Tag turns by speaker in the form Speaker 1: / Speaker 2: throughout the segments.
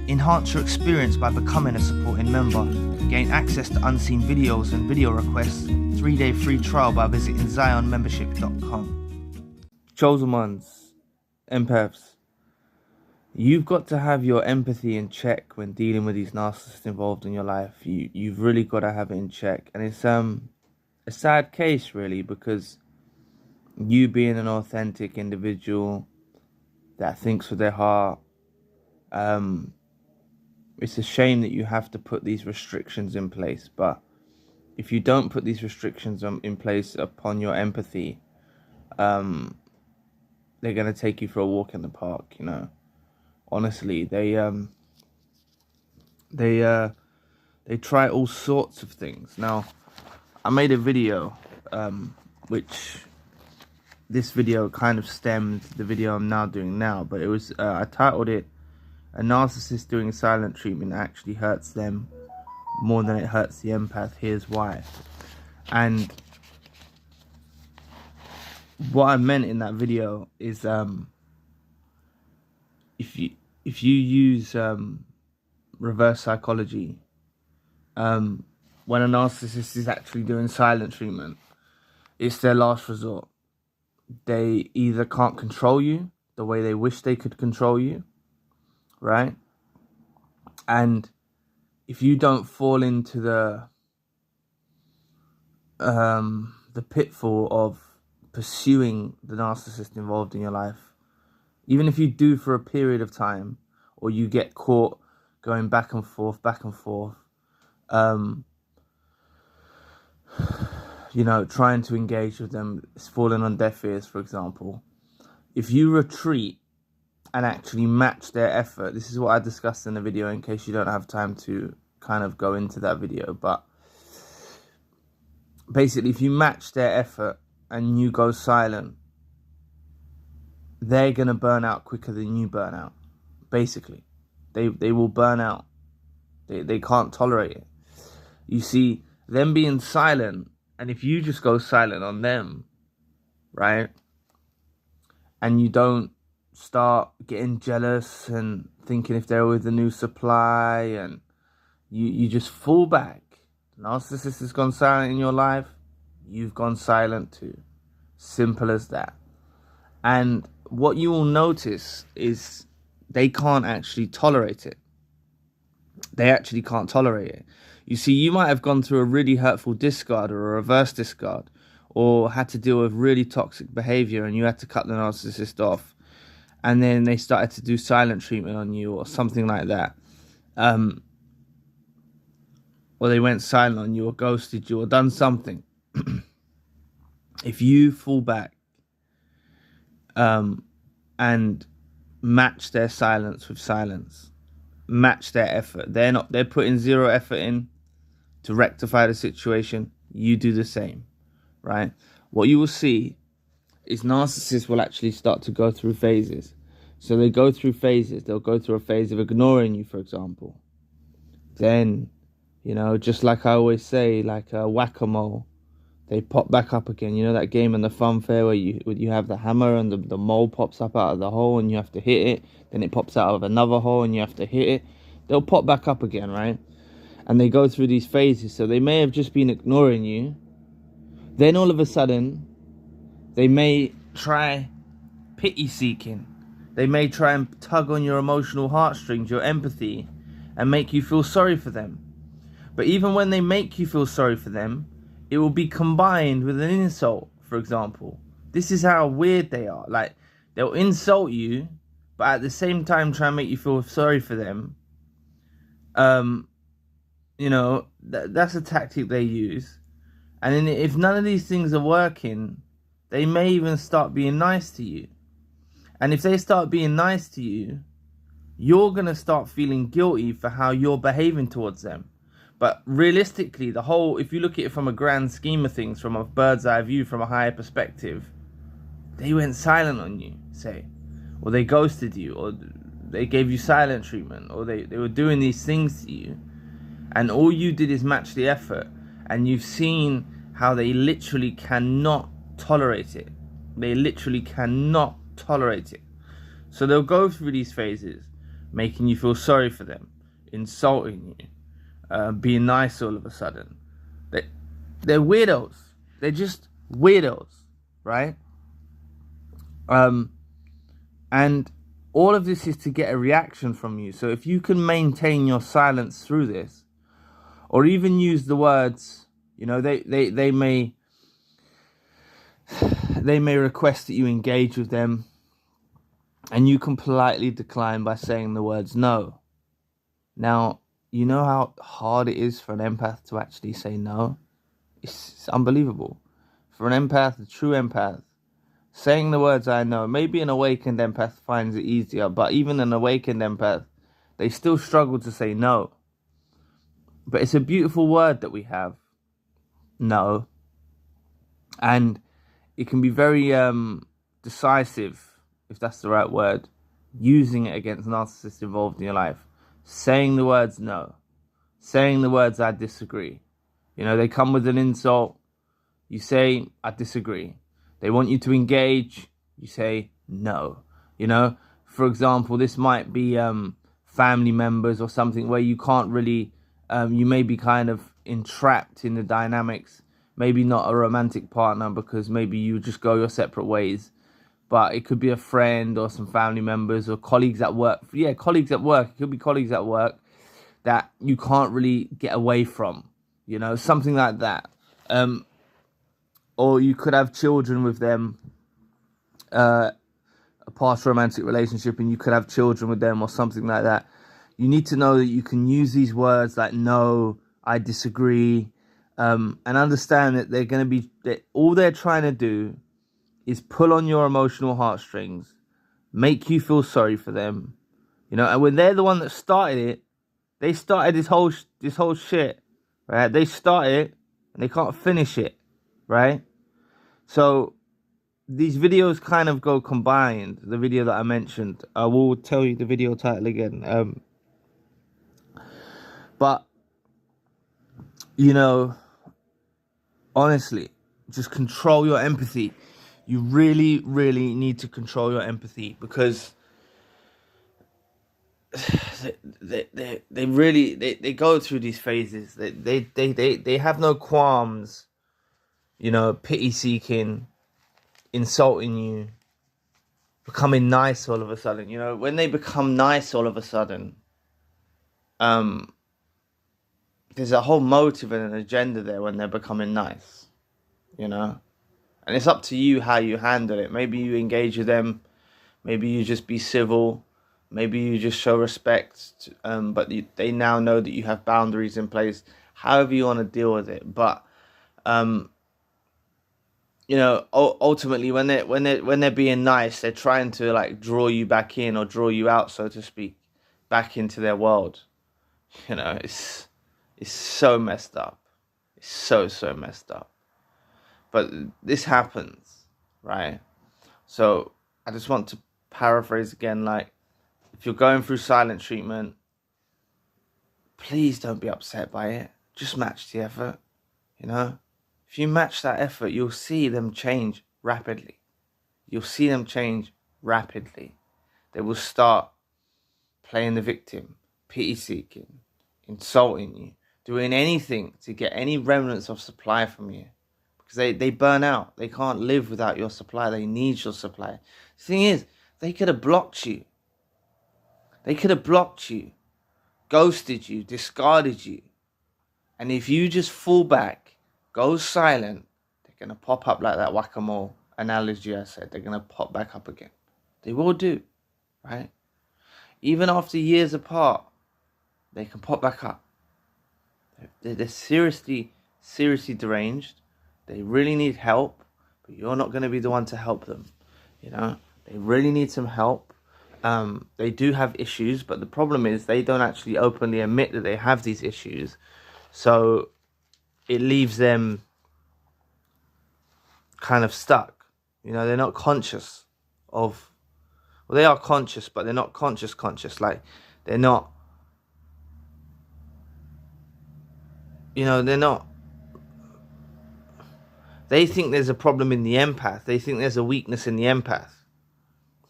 Speaker 1: Enhance your experience by becoming a supporting member. Gain access to unseen videos and video requests. 3-day free trial by visiting zionmembership.com. Chosen ones, empaths, you've got to have your empathy in check when dealing with these narcissists involved in your life. You've really got to have it in check. And it's a sad case, really, because you being an authentic individual that thinks with their heart, it's a shame that you have to put these restrictions in place. But if you don't put these restrictions in place upon your empathy, they're going to take you for a walk in the park, you know. Honestly, they try all sorts of things. Now, I made a video, which this video kind of stemmed the video I'm now doing now, but it was, I titled it, "A Narcissist Doing Silent Treatment Actually Hurts Them More Than It Hurts the Empath. Here's Why." And what I meant in that video is, if you use reverse psychology, when a narcissist is actually doing silent treatment, it's their last resort. They either can't control you the way they wish they could control you, right? And if you don't fall into the pitfall of pursuing the narcissist involved in your life, even if you do for a period of time, or you get caught going back and forth, you know, trying to engage with them, it's falling on deaf ears, for example. If you retreat and actually match their effort, this is what I discussed in the video in case you don't have time to kind of go into that video, but basically if you match their effort and you go silent, they're going to burn out quicker than you burn out. Basically, they will burn out. They can't tolerate it. You see, them being silent, and if you just go silent on them, right, and you don't start getting jealous and thinking if they're with a new supply, and you just fall back. The narcissist has gone silent in your life, you've gone silent too. Simple as that. And what you will notice is they can't actually tolerate it. They actually can't tolerate it. You see, you might have gone through a really hurtful discard or a reverse discard, or had to deal with really toxic behavior and you had to cut the narcissist off, and then they started to do silent treatment on you or something like that, or they went silent on you or ghosted you or done something. If you fall back and match their silence with silence, match their effort, they're putting zero effort in to rectify the situation, you do the same, right? What you will see is narcissists will actually start to go through phases. So they go through phases. They'll go through a phase of ignoring you, for example. Then, you know, just like I always say, like a whack-a-mole, they pop back up again. You know that game in the fun fair where you have the hammer and the mole pops up out of the hole and you have to hit it. Then it pops out of another hole and you have to hit it. They'll pop back up again, right? And they go through these phases. So they may have just been ignoring you. Then all of a sudden, they may try pity seeking. They may try and tug on your emotional heartstrings, your empathy, and make you feel sorry for them. But even when they make you feel sorry for them, it will be combined with an insult, for example. This is how weird they are. Like, they'll insult you, but at the same time try and make you feel sorry for them. You know, that's a tactic they use. And then if none of these things are working, they may even start being nice to you. And if they start being nice to you, you're going to start feeling guilty for how you're behaving towards them. But realistically, if you look at it from a grand scheme of things, from a bird's eye view, from a higher perspective, they went silent on you, say, or they ghosted you, or they gave you silent treatment, or they were doing these things to you, and all you did is match the effort, and you've seen how they literally cannot tolerate it. They literally cannot tolerate it. So they'll go through these phases, making you feel sorry for them, insulting you, being nice all of a sudden. They're weirdos. They're just weirdos, right? And all of this is to get a reaction from you. So if you can maintain your silence through this, or even use the words, you know, they may request that you engage with them, and you can politely decline by saying the words no. Now, you know how hard it is for an empath to actually say no? It's unbelievable. For an empath, a true empath, saying the words I know, maybe an awakened empath finds it easier, but even an awakened empath, they still struggle to say no. But it's a beautiful word that we have, no. And it can be very decisive, if that's the right word, using it against narcissists involved in your life. Saying the words no. Saying the words I disagree. You know, they come with an insult. You say, I disagree. They want you to engage. You say, no. You know, for example, this might be family members or something where you can't really, you may be kind of entrapped in the dynamics. Maybe not a romantic partner because maybe you just go your separate ways. But it could be a friend or some family members or colleagues at work. Yeah, colleagues at work. It could be colleagues at work that you can't really get away from. You know, something like that. Or you could have children with them, a past romantic relationship, and you could have children with them or something like that. You need to know that you can use these words like no, I disagree, and understand that they're going to be, that all they're trying to do is pull on your emotional heartstrings, make you feel sorry for them, you know. And when they're the one that started it, they started this whole shit, right? They started it and they can't finish it, right? So these videos kind of go combined. The video that I mentioned, I will tell you the video title again. But you know, honestly, just control your empathy. You really, really need to control your empathy because they really go through these phases. They have no qualms, you know, pity seeking, insulting you, becoming nice all of a sudden. You know, when they become nice all of a sudden, there's a whole motive and an agenda there when they're becoming nice, you know. And it's up to you how you handle it. Maybe you engage with them. Maybe you just be civil. Maybe you just show respect. But they now know that you have boundaries in place. However you want to deal with it. But you know, ultimately, when they're being nice, they're trying to like draw you back in or draw you out, so to speak, back into their world. You know, it's so messed up. It's so messed up. But this happens, right? So I just want to paraphrase again, like, if you're going through silent treatment, please don't be upset by it. Just match the effort, you know? If you match that effort, you'll see them change rapidly. You'll see them change rapidly. They will start playing the victim, pity-seeking, insulting you, doing anything to get any remnants of supply from you. Because they burn out. They can't live without your supply. They need your supply. The thing is, they could have blocked you. They could have blocked you, ghosted you, discarded you. And if you just fall back, go silent, they're going to pop up like that whack-a-mole analogy I said. They're going to pop back up again. They will do, right? Even after years apart, they can pop back up. They're seriously deranged. They really need help, but you're not going to be the one to help them. You know, they really need some help. They do have issues, but the problem is they don't actually openly admit that they have these issues. So it leaves them kind of stuck. You know, they're not conscious of, well, they are conscious, but they're not conscious. Like, they're not, you know, they're not. They think there's a problem in the empath. They think there's a weakness in the empath.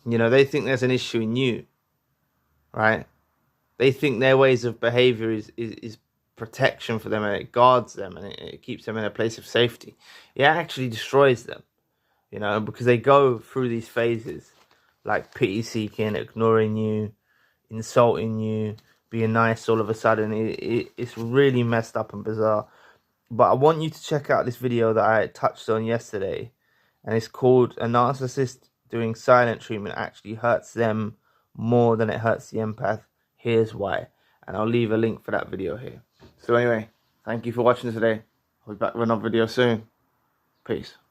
Speaker 1: You know, they think there's an issue in you, right? they think their ways of behavior is protection for them, and it guards them, and it keeps them in a place of safety. It actually destroys them, you know, because they go through these phases like pity seeking, ignoring you, insulting you, being nice all of a sudden. It's really messed up and bizarre. But I want you to check out this video that I touched on yesterday, and it's called "A Narcissist Doing Silent Treatment Actually Hurts Them More Than It Hurts the Empath. Here's Why." And I'll leave a link for that video here. So anyway, thank you for watching today. I'll be back with another video soon. Peace.